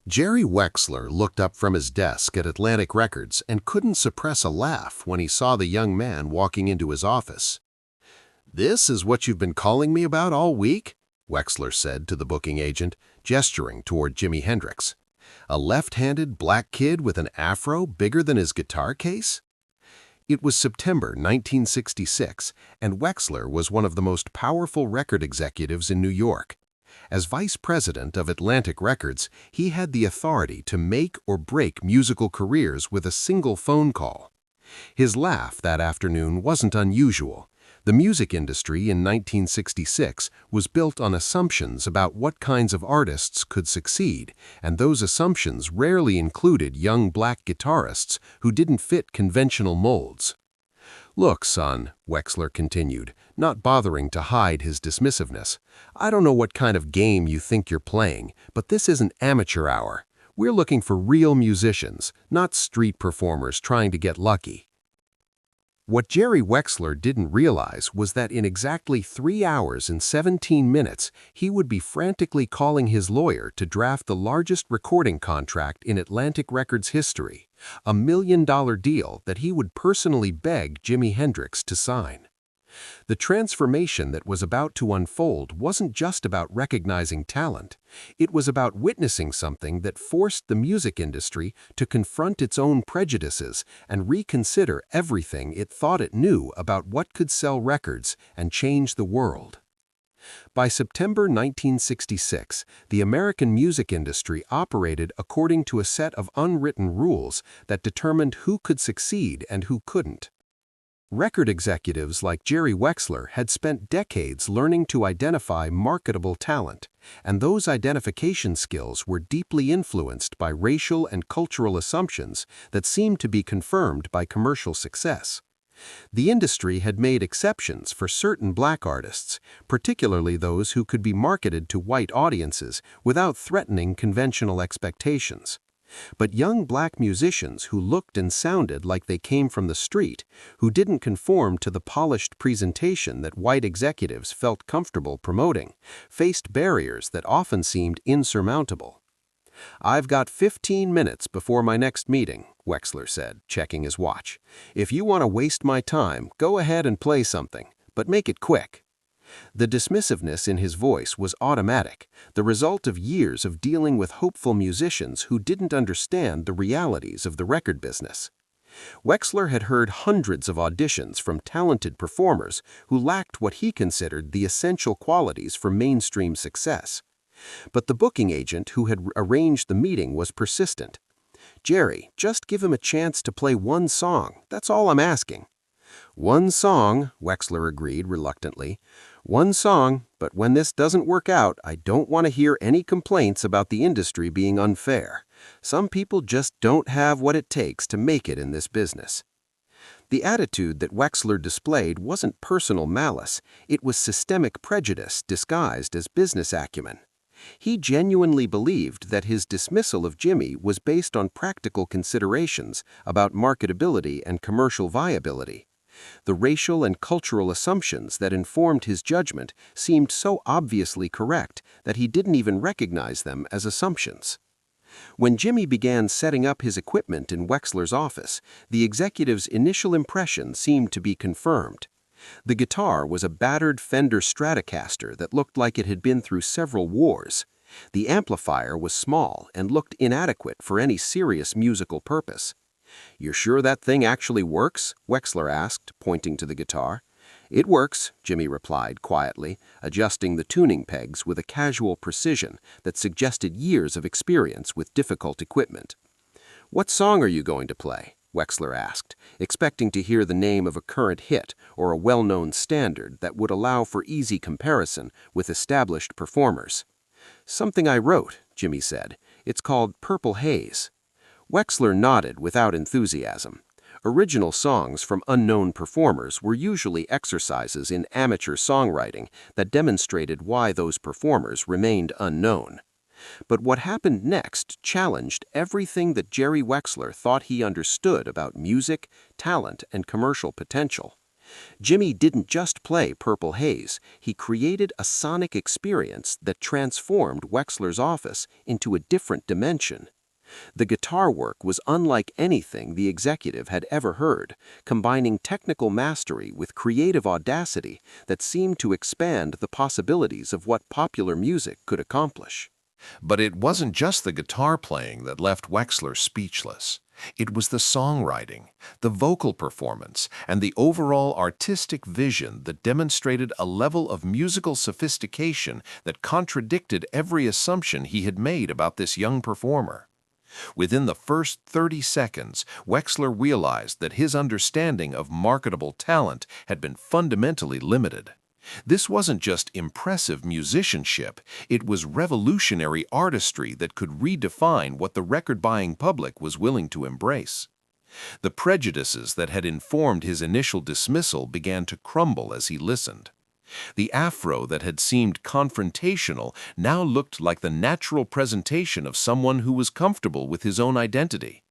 Jerry Wexler looked up from his desk at Atlantic Records and couldn't suppress a laugh when he saw the young man walking into his office. "This is what you've been calling me about all week?" Wexler said to the booking agent, gesturing toward Jimi Hendrix. "A left-handed black kid with an afro bigger than his guitar case?" It was September 1966, and Wexler was one of the most powerful record executives in New York. As vice president of Atlantic Records, he had the authority to make or break musical careers with a single phone call. His laugh that afternoon wasn't unusual. The music industry in 1966 was built on assumptions about what kinds of artists could succeed, and those assumptions rarely included young black guitarists who didn't fit conventional molds. "Look, son," Wexler continued, not bothering to hide his dismissiveness, "I don't know what kind of game you think you're playing, but this isn't amateur hour. We're looking for real musicians, not street performers trying to get lucky." What Jerry Wexler didn't realize was that in exactly 3 hours and 17 minutes, he would be frantically calling his lawyer to draft the largest recording contract in Atlantic Records history, a $1 million deal that he would personally beg Jimi Hendrix to sign. The transformation that was about to unfold wasn't just about recognizing talent. It was about witnessing something that forced the music industry to confront its own prejudices and reconsider everything it thought it knew about what could sell records and change the world. By September 1966, the American music industry operated according to a set of unwritten rules that determined who could succeed and who couldn't. Record executives like Jerry Wexler had spent decades learning to identify marketable talent, and those identification skills were deeply influenced by racial and cultural assumptions that seemed to be confirmed by commercial success. The industry had made exceptions for certain black artists, particularly those who could be marketed to white audiences without threatening conventional expectations. But young black musicians who looked and sounded like they came from the street, who didn't conform to the polished presentation that white executives felt comfortable promoting, faced barriers that often seemed insurmountable. "I've got 15 minutes before my next meeting," Wexler said, checking his watch. "If you want to waste my time, go ahead and play something, but make it quick." The dismissiveness in his voice was automatic, the result of years of dealing with hopeful musicians who didn't understand the realities of the record business. Wexler had heard hundreds of auditions from talented performers who lacked what he considered the essential qualities for mainstream success. But the booking agent who had arranged the meeting was persistent. "Jerry, just give him a chance to play one song, that's all I'm asking." "One song," Wexler agreed reluctantly. "One song, but when this doesn't work out, I don't want to hear any complaints about the industry being unfair. Some people just don't have what it takes to make it in this business." The attitude that Wexler displayed wasn't personal malice, it was systemic prejudice disguised as business acumen. He genuinely believed that his dismissal of Jimi was based on practical considerations about marketability and commercial viability. The racial and cultural assumptions that informed his judgment seemed so obviously correct that he didn't even recognize them as assumptions. When Jimi began setting up his equipment in Wexler's office, the executive's initial impression seemed to be confirmed. The guitar was a battered Fender Stratocaster that looked like it had been through several wars. The amplifier was small and looked inadequate for any serious musical purpose. "You're sure that thing actually works?" Wexler asked, pointing to the guitar. "It works," Jimi replied quietly, adjusting the tuning pegs with a casual precision that suggested years of experience with difficult equipment. "What song are you going to play?" Wexler asked, expecting to hear the name of a current hit or a well-known standard that would allow for easy comparison with established performers. "Something I wrote," Jimi said. "It's called Purple Haze." Wexler nodded without enthusiasm. Original songs from unknown performers were usually exercises in amateur songwriting that demonstrated why those performers remained unknown. But what happened next challenged everything that Jerry Wexler thought he understood about music, talent, and commercial potential. Jimi didn't just play Purple Haze, he created a sonic experience that transformed Wexler's office into a different dimension. The guitar work was unlike anything the executive had ever heard, combining technical mastery with creative audacity that seemed to expand the possibilities of what popular music could accomplish. But it wasn't just the guitar playing that left Wexler speechless. It was the songwriting, the vocal performance, and the overall artistic vision that demonstrated a level of musical sophistication that contradicted every assumption he had made about this young performer. Within the first 30 seconds, Wexler realized that his understanding of marketable talent had been fundamentally limited. This wasn't just impressive musicianship, it was revolutionary artistry that could redefine what the record-buying public was willing to embrace. The prejudices that had informed his initial dismissal began to crumble as he listened. The afro that had seemed confrontational now looked like the natural presentation of someone who was comfortable with his own identity.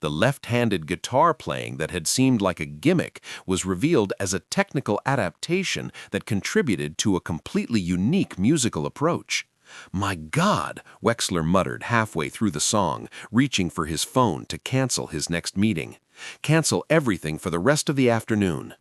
The left-handed guitar playing that had seemed like a gimmick was revealed as a technical adaptation that contributed to a completely unique musical approach. "My God," Wexler muttered halfway through the song, reaching for his phone to cancel his next meeting. Cancel everything for the rest of the afternoon.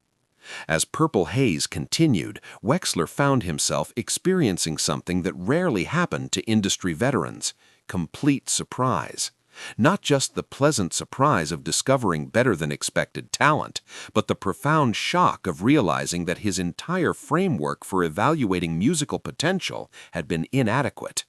As Purple Haze continued, Wexler found himself experiencing something that rarely happened to industry veterans: complete surprise. Not just the pleasant surprise of discovering better-than-expected talent, but the profound shock of realizing that his entire framework for evaluating musical potential had been inadequate.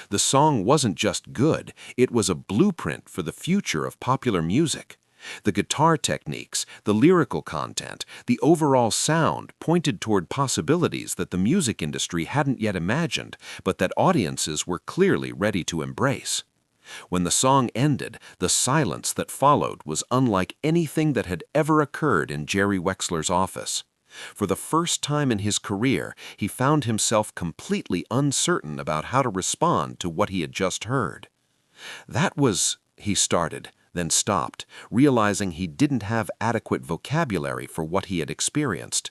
The song wasn't just good, it was a blueprint for the future of popular music. The guitar techniques, the lyrical content, the overall sound pointed toward possibilities that the music industry hadn't yet imagined, but that audiences were clearly ready to embrace. When the song ended, the silence that followed was unlike anything that had ever occurred in Jerry Wexler's office. For the first time in his career, he found himself completely uncertain about how to respond to what he had just heard. "That was," he started, then stopped, realizing he didn't have adequate vocabulary for what he had experienced.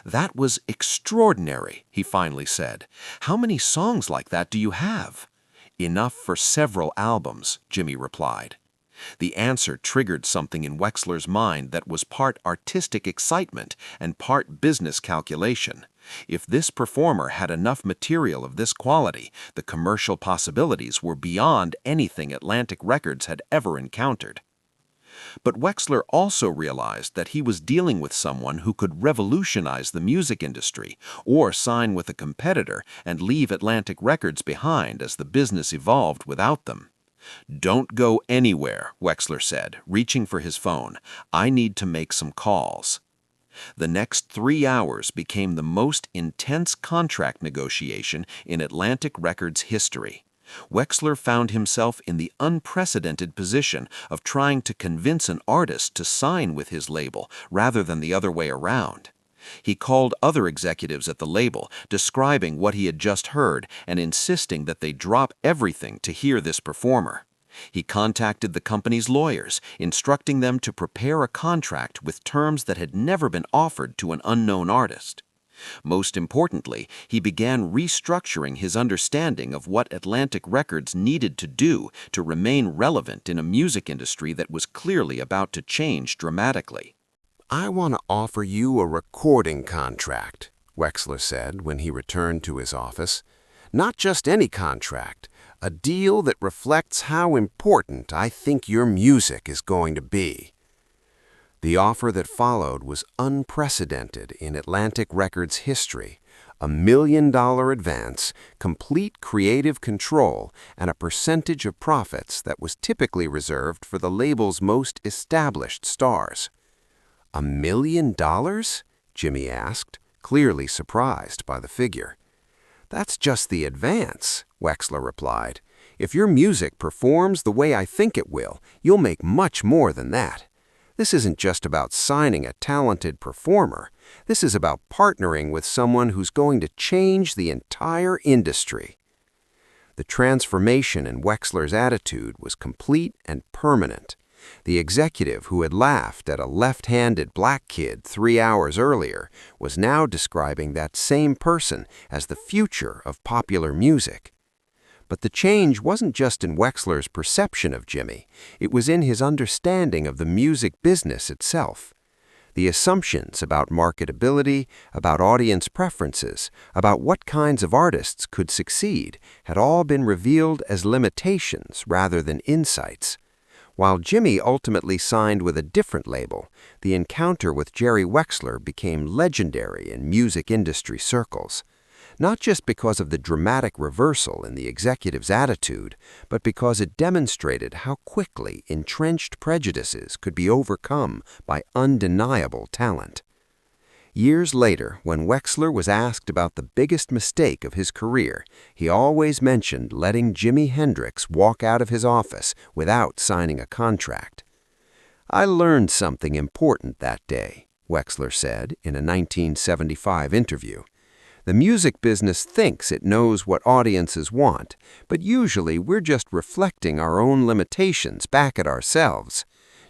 "That was extraordinary," he finally said. "How many songs like that do you have?" "Enough for several albums," Jimi replied. The answer triggered something in Wexler's mind that was part artistic excitement and part business calculation. If this performer had enough material of this quality, the commercial possibilities were beyond anything Atlantic Records had ever encountered. But Wexler also realized that he was dealing with someone who could revolutionize the music industry or sign with a competitor and leave Atlantic Records behind as the business evolved without them. "Don't go anywhere," Wexler said, reaching for his phone. "I need to make some calls." The next 3 hours became the most intense contract negotiation in Atlantic Records history. Wexler found himself in the unprecedented position of trying to convince an artist to sign with his label rather than the other way around. He called other executives at the label, describing what he had just heard and insisting that they drop everything to hear this performer. He contacted the company's lawyers, instructing them to prepare a contract with terms that had never been offered to an unknown artist. Most importantly, he began restructuring his understanding of what Atlantic Records needed to do to remain relevant in a music industry that was clearly about to change dramatically. "I want to offer you a recording contract," Wexler said when he returned to his office. "Not just any contract, a deal that reflects how important I think your music is going to be." The offer that followed was unprecedented in Atlantic Records history: $1 million advance, complete creative control, and a percentage of profits that was typically reserved for the label's most established stars. "$1 million?" Jimi asked, clearly surprised by the figure. "That's just the advance," Wexler replied. "If your music performs the way I think it will, you'll make much more than that. This isn't just about signing a talented performer. This is about partnering with someone who's going to change the entire industry." The transformation in Wexler's attitude was complete and permanent. The executive who had laughed at a left-handed black kid 3 hours earlier was now describing that same person as the future of popular music. But the change wasn't just in Wexler's perception of Jimi, it was in his understanding of the music business itself. The assumptions about marketability, about audience preferences, about what kinds of artists could succeed had all been revealed as limitations rather than insights. While Jimi ultimately signed with a different label, the encounter with Jerry Wexler became legendary in music industry circles. Not just because of the dramatic reversal in the executive's attitude, but because it demonstrated how quickly entrenched prejudices could be overcome by undeniable talent. Years later, when Wexler was asked about the biggest mistake of his career, he always mentioned letting Jimi Hendrix walk out of his office without signing a contract. "I learned something important that day," Wexler said in a 1975 interview. "The music business thinks it knows what audiences want, but usually we're just reflecting our own limitations back at ourselves.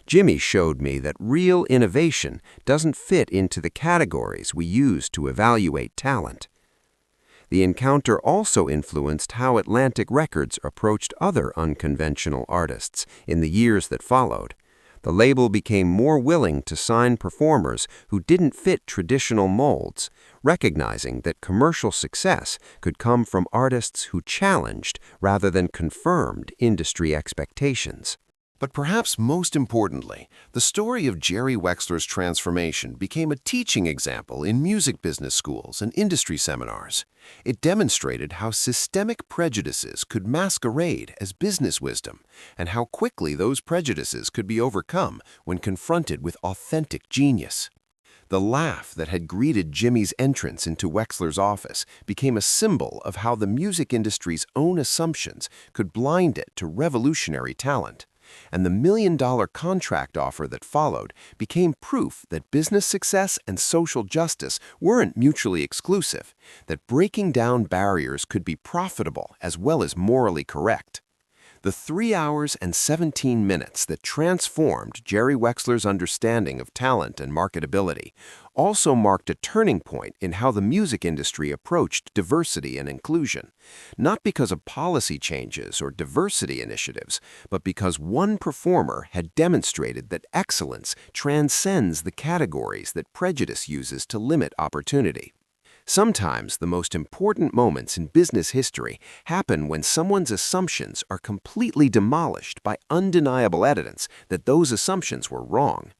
Jimi showed me that real innovation doesn't fit into the categories we use to evaluate talent." The encounter also influenced how Atlantic Records approached other unconventional artists in the years that followed. The label became more willing to sign performers who didn't fit traditional molds, recognizing that commercial success could come from artists who challenged rather than confirmed industry expectations. But perhaps most importantly, the story of Jerry Wexler's transformation became a teaching example in music business schools and industry seminars. It demonstrated how systemic prejudices could masquerade as business wisdom, and how quickly those prejudices could be overcome when confronted with authentic genius. The laugh that had greeted Jimi's entrance into Wexler's office became a symbol of how the music industry's own assumptions could blind it to revolutionary talent. And the million-dollar contract offer that followed became proof that business success and social justice weren't mutually exclusive, that breaking down barriers could be profitable as well as morally correct. The 3 hours and 17 minutes that transformed Jerry Wexler's understanding of talent and marketability also marked a turning point in how the music industry approached diversity and inclusion, not because of policy changes or diversity initiatives, but because one performer had demonstrated that excellence transcends the categories that prejudice uses to limit opportunity. Sometimes the most important moments in business history happen when someone's assumptions are completely demolished by undeniable evidence that those assumptions were wrong.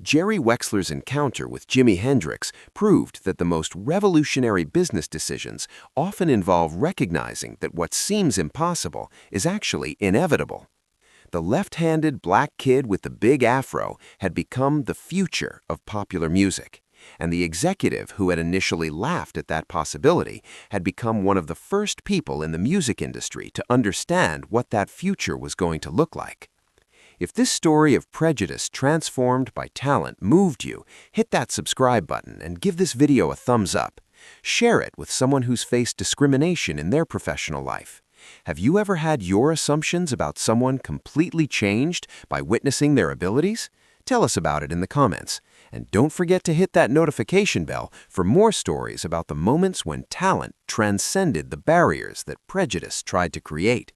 Jerry Wexler's encounter with Jimi Hendrix proved that the most revolutionary business decisions often involve recognizing that what seems impossible is actually inevitable. The left-handed black kid with the big afro had become the future of popular music. And the executive who had initially laughed at that possibility had become one of the first people in the music industry to understand what that future was going to look like. If this story of prejudice transformed by talent moved you, hit that subscribe button and give this video a thumbs up. Share it with someone who's faced discrimination in their professional life. Have you ever had your assumptions about someone completely changed by witnessing their abilities? Tell us about it in the comments. And don't forget to hit that notification bell for more stories about the moments when talent transcended the barriers that prejudice tried to create.